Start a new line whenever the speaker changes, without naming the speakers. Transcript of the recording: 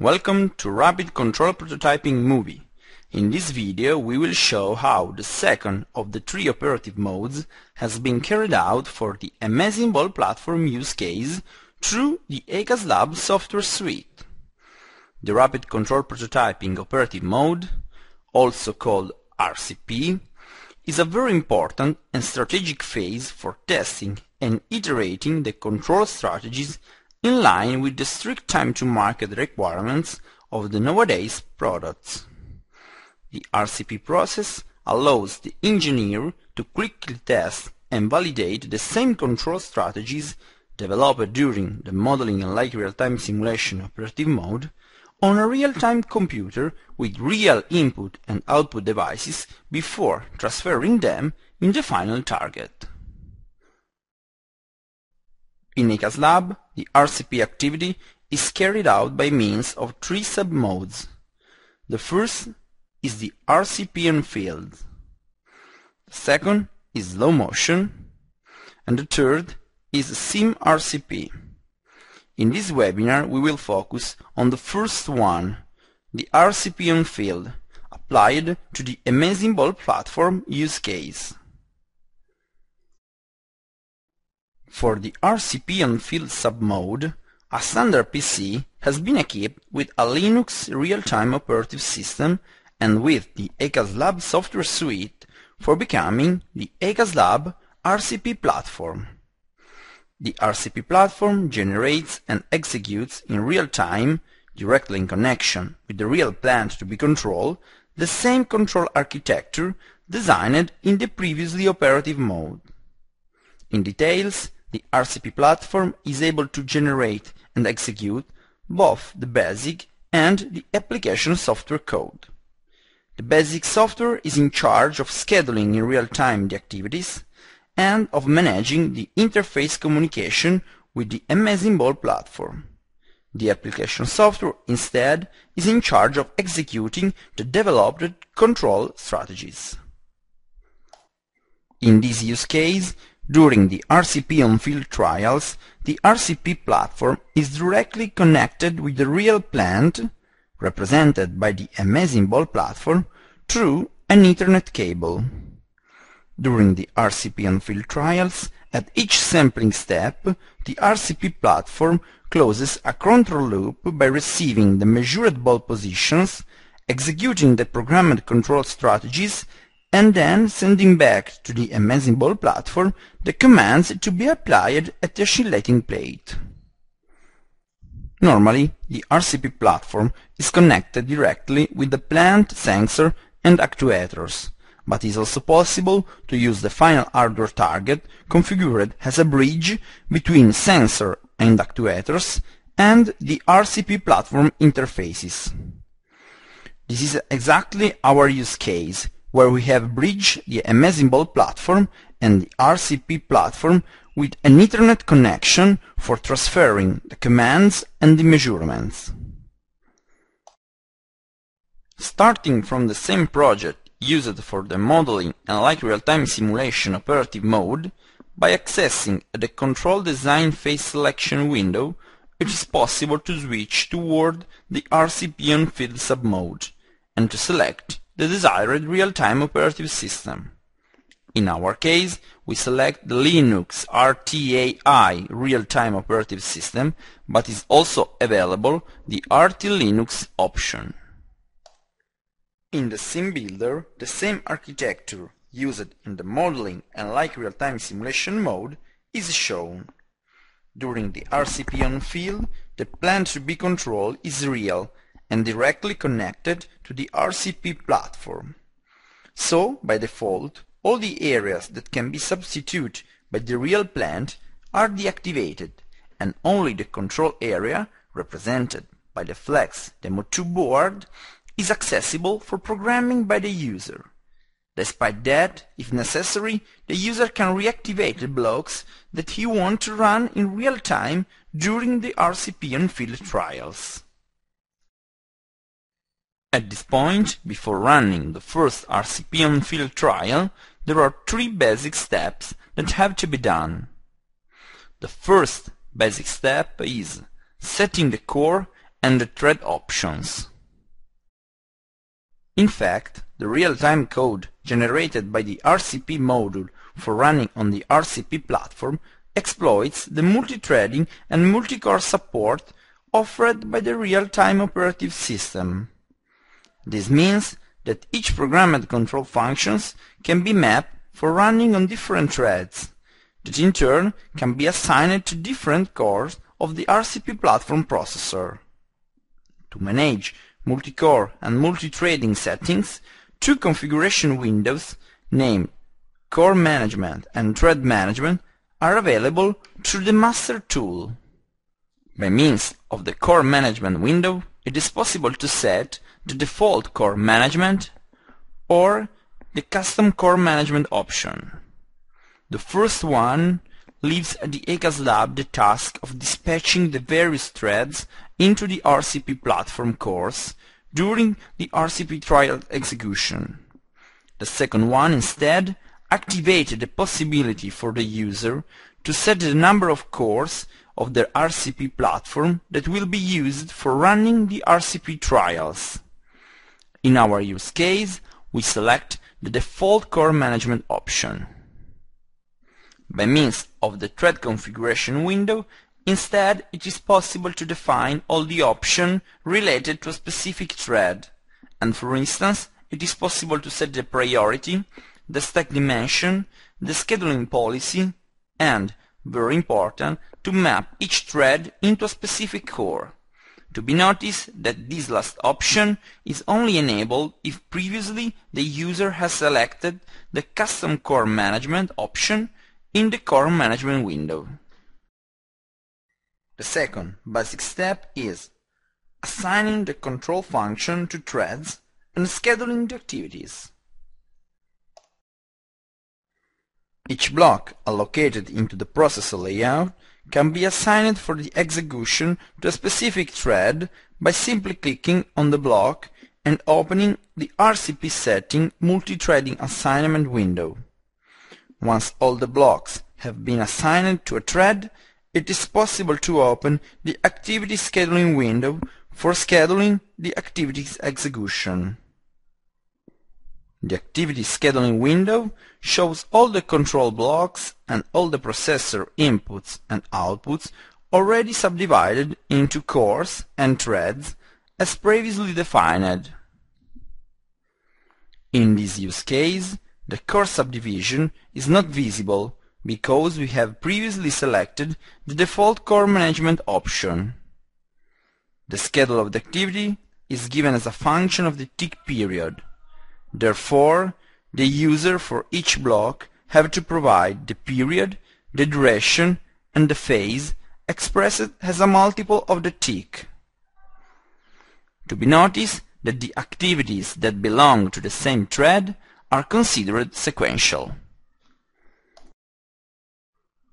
Welcome to Rapid Control Prototyping Movie. In this video we will show how the second of the three operative modes has been carried out for the Amazing Ball platform use case through the EICASLAB software suite. The Rapid Control Prototyping operative mode, also called RCP, is a very important and strategic phase for testing and iterating the control strategies in line with the strict time-to-market requirements of the nowadays products. The RCP process allows the engineer to quickly test and validate the same control strategies developed during the modeling and like real-time simulation operative mode on a real-time computer with real input and output devices before transferring them in the final target. In EICASLAB, the RCP activity is carried out by means of three sub-modes. The first is the RCP on field. The second is low motion, and the third is Sim RCP. In this webinar we will focus on the first one, the RCP on field, applied to the Amazing Ball platform use case. For the RCP on field sub-mode, a standard PC has been equipped with a Linux real-time operative system and with the EICASLAB software suite for becoming the EICASLAB RCP platform. The RCP platform generates and executes in real time, directly in connection with the real plant to be controlled, the same control architecture designed in the previously operative mode. In details, the RCP platform is able to generate and execute both the basic and the application software code. The basic software is in charge of scheduling in real time the activities and of managing the interface communication with the Amazing Ball platform. The application software, instead, is in charge of executing the developed control strategies. In this use case, during the RCP on-field trials, the RCP platform is directly connected with the real plant, represented by the Amazing Ball platform, through an Ethernet cable. During the RCP on-field trials, at each sampling step, the RCP platform closes a control loop by receiving the measured ball positions, executing the programmed control strategies, and then sending back to the Amazing Ball platform the commands to be applied at the oscillating plate. Normally, the RCP platform is connected directly with the plant sensor and actuators, but it is also possible to use the final hardware target configured as a bridge between sensor and actuators and the RCP platform interfaces. This is exactly our use case, where we have bridged the Amazing Ball platform and the RCP platform with an Ethernet connection for transferring the commands and the measurements. Starting from the same project used for the modeling and like real-time simulation operative mode, by accessing the control design phase selection window, it is possible to switch toward the RCP on field sub-mode and to select the desired real-time operative system. In our case, we select the Linux RTAI real-time operative system, but is also available the RT Linux option. In the Sim Builder, the same architecture used in the modeling and like real-time simulation mode is shown. During the RCP on field, the plant to be controlled is real and directly connected to the RCP platform. So, by default, all the areas that can be substituted by the real plant are deactivated, and only the control area, represented by the Flex Demo 2 board, is accessible for programming by the user. Despite that, if necessary, the user can reactivate the blocks that he wants to run in real time during the RCP on field trials. At this point, before running the first RCP on field trial, there are three basic steps that have to be done. The first basic step is setting the core and the thread options. In fact, the real-time code generated by the RCP module for running on the RCP platform exploits the multi-threading and multi-core support offered by the real-time operative system. This means that each programmed control functions can be mapped for running on different threads, that in turn can be assigned to different cores of the RCP platform processor. To manage multi-core and multi-threading settings, two configuration windows, named Core Management and Thread Management, are available through the Master tool. By means of the Core Management window, it is possible to set the default Core Management or the Custom Core Management option. The first one leaves at the EICASLab the task of dispatching the various threads into the RCP platform cores during the RCP trial execution. The second one, instead, activated the possibility for the user to set the number of cores of their RCP platform that will be used for running the RCP trials. In our use case, we select the default core management option. By means of the thread configuration window, instead, it is possible to define all the options related to a specific thread, and for instance, it is possible to set the priority, the stack dimension, the scheduling policy, and, very important, to map each thread into a specific core. To be noticed that this last option is only enabled if previously the user has selected the Custom Core Management option in the Core Management window. The second basic step is assigning the control function to threads and scheduling the activities. Each block allocated into the processor layout can be assigned for the execution to a specific thread by simply clicking on the block and opening the RCP setting multi-threading assignment window. Once all the blocks have been assigned to a thread, it is possible to open the activity scheduling window for scheduling the activity's execution. The activity scheduling window shows all the control blocks and all the processor inputs and outputs already subdivided into cores and threads as previously defined. In this use case, the core subdivision is not visible because we have previously selected the default core management option. The schedule of the activity is given as a function of the tick period. Therefore, the user for each block have to provide the period, the duration, and the phase expressed as a multiple of the tick. To be noticed that the activities that belong to the same thread are considered sequential.